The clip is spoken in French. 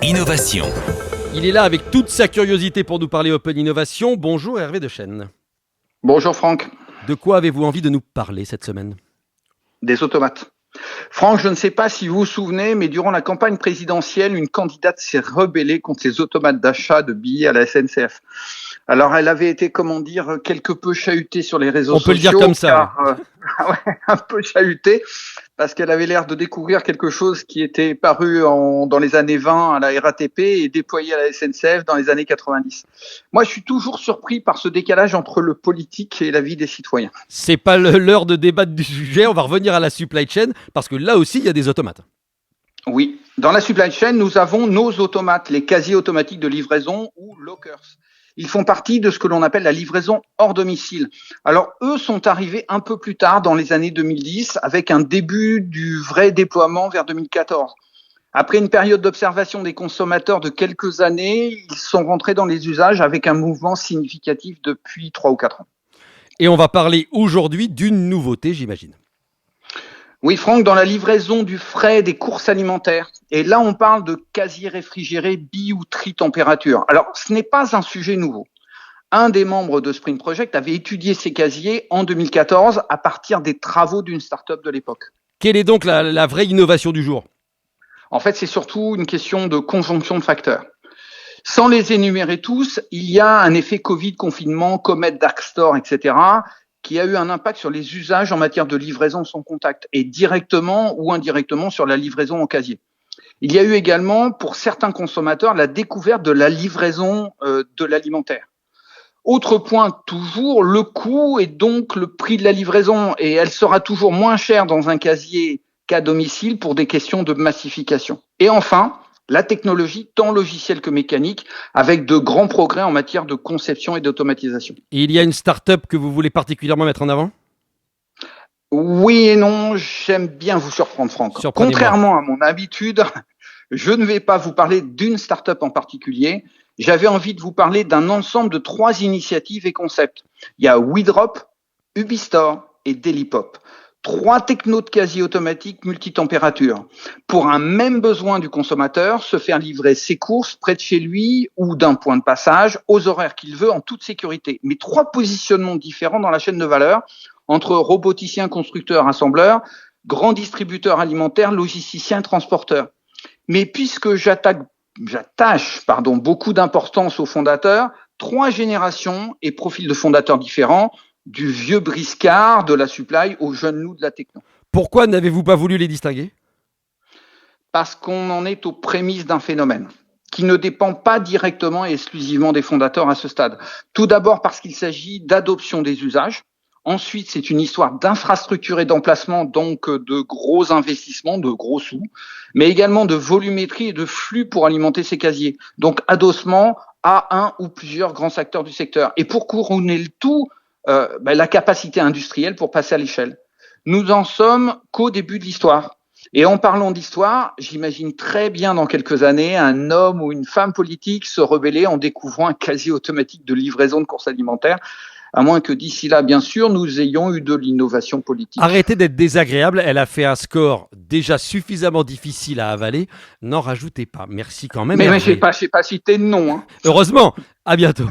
Innovation. Il est là avec toute sa curiosité pour nous parler Open Innovation. Bonjour Hervé Dechaine. Bonjour Franck. De quoi avez-vous envie de nous parler cette semaine ? Des automates. Franck, je ne sais pas si vous vous souvenez, mais durant la campagne présidentielle, une candidate s'est rebellée contre les automates d'achat de billets à la SNCF. Alors, elle avait été, quelque peu chahutée sur les réseaux sociaux. On peut le dire comme ça. Un peu chahutée, parce qu'elle avait l'air de découvrir quelque chose qui était paru dans les années 20 à la RATP et déployé à la SNCF dans les années 90. Moi, je suis toujours surpris par ce décalage entre le politique et la vie des citoyens. C'est pas l'heure de débattre du sujet, on va revenir à la supply chain, parce que là aussi, il y a des automates. Oui, dans la supply chain, nous avons nos automates, les quasi automatiques de livraison ou lockers. Ils font partie de ce que l'on appelle la livraison hors domicile. Alors, eux sont arrivés un peu plus tard, dans les années 2010, avec un début du vrai déploiement vers 2014. Après une période d'observation des consommateurs de quelques années, ils sont rentrés dans les usages avec un mouvement significatif depuis 3 ou 4 ans. Et on va parler aujourd'hui d'une nouveauté, j'imagine. Oui, Franck, dans la livraison du frais des courses alimentaires. Et là, on parle de casiers réfrigérés bi- ou tri-température. Alors, ce n'est pas un sujet nouveau. Un des membres de Sprint Project avait étudié ces casiers en 2014 à partir des travaux d'une start-up de l'époque. Quelle est donc la vraie innovation du jour ? En fait, c'est surtout une question de conjonction de facteurs. Sans les énumérer tous, il y a un effet Covid, confinement, Comet, Dark Store, etc., qui a eu un impact sur les usages en matière de livraison sans contact et directement ou indirectement sur la livraison en casier. Il y a eu également, pour certains consommateurs, la découverte de la livraison de l'alimentaire. Autre point toujours, le coût et donc le prix de la livraison. Et elle sera toujours moins chère dans un casier qu'à domicile pour des questions de massification. Et enfin, la technologie, tant logicielle que mécanique, avec de grands progrès en matière de conception et d'automatisation. Et il y a une start-up que vous voulez particulièrement mettre en avant ? Oui et non, j'aime bien vous surprendre, Franck. Contrairement à mon habitude, je ne vais pas vous parler d'une start-up en particulier. J'avais envie de vous parler d'un ensemble de 3 initiatives et concepts. Il y a WeDrop, Ubistore et Delipop. 3 technos de quasi automatiques multitempérature. Pour un même besoin du consommateur, se faire livrer ses courses près de chez lui ou d'un point de passage aux horaires qu'il veut en toute sécurité. Mais 3 positionnements différents dans la chaîne de valeur entre roboticiens, constructeurs, assembleurs, grands distributeurs alimentaires, logisticiens, transporteurs. Mais puisque j'attache beaucoup d'importance aux fondateurs, 3 générations et profils de fondateurs différents, du vieux briscard de la supply au jeune loup de la techno. Pourquoi n'avez-vous pas voulu les distinguer ? Parce qu'on en est aux prémices d'un phénomène qui ne dépend pas directement et exclusivement des fondateurs à ce stade. Tout d'abord parce qu'il s'agit d'adoption des usages. Ensuite, c'est une histoire d'infrastructure et d'emplacement, donc de gros investissements, de gros sous, mais également de volumétrie et de flux pour alimenter ces casiers. Donc, adossement à un ou plusieurs grands acteurs du secteur. Et pour couronner le tout, la capacité industrielle pour passer à l'échelle. Nous en sommes qu'au début de l'histoire. Et en parlant d'histoire, j'imagine très bien dans quelques années un homme ou une femme politique se rebeller en découvrant un casier automatique de livraison de courses alimentaires, à moins que d'ici là, bien sûr, nous ayons eu de l'innovation politique. Arrêtez d'être désagréable, elle a fait un score déjà suffisamment difficile à avaler, n'en rajoutez pas. Merci quand même. Mais je n'ai pas cité de nom. Heureusement, à bientôt.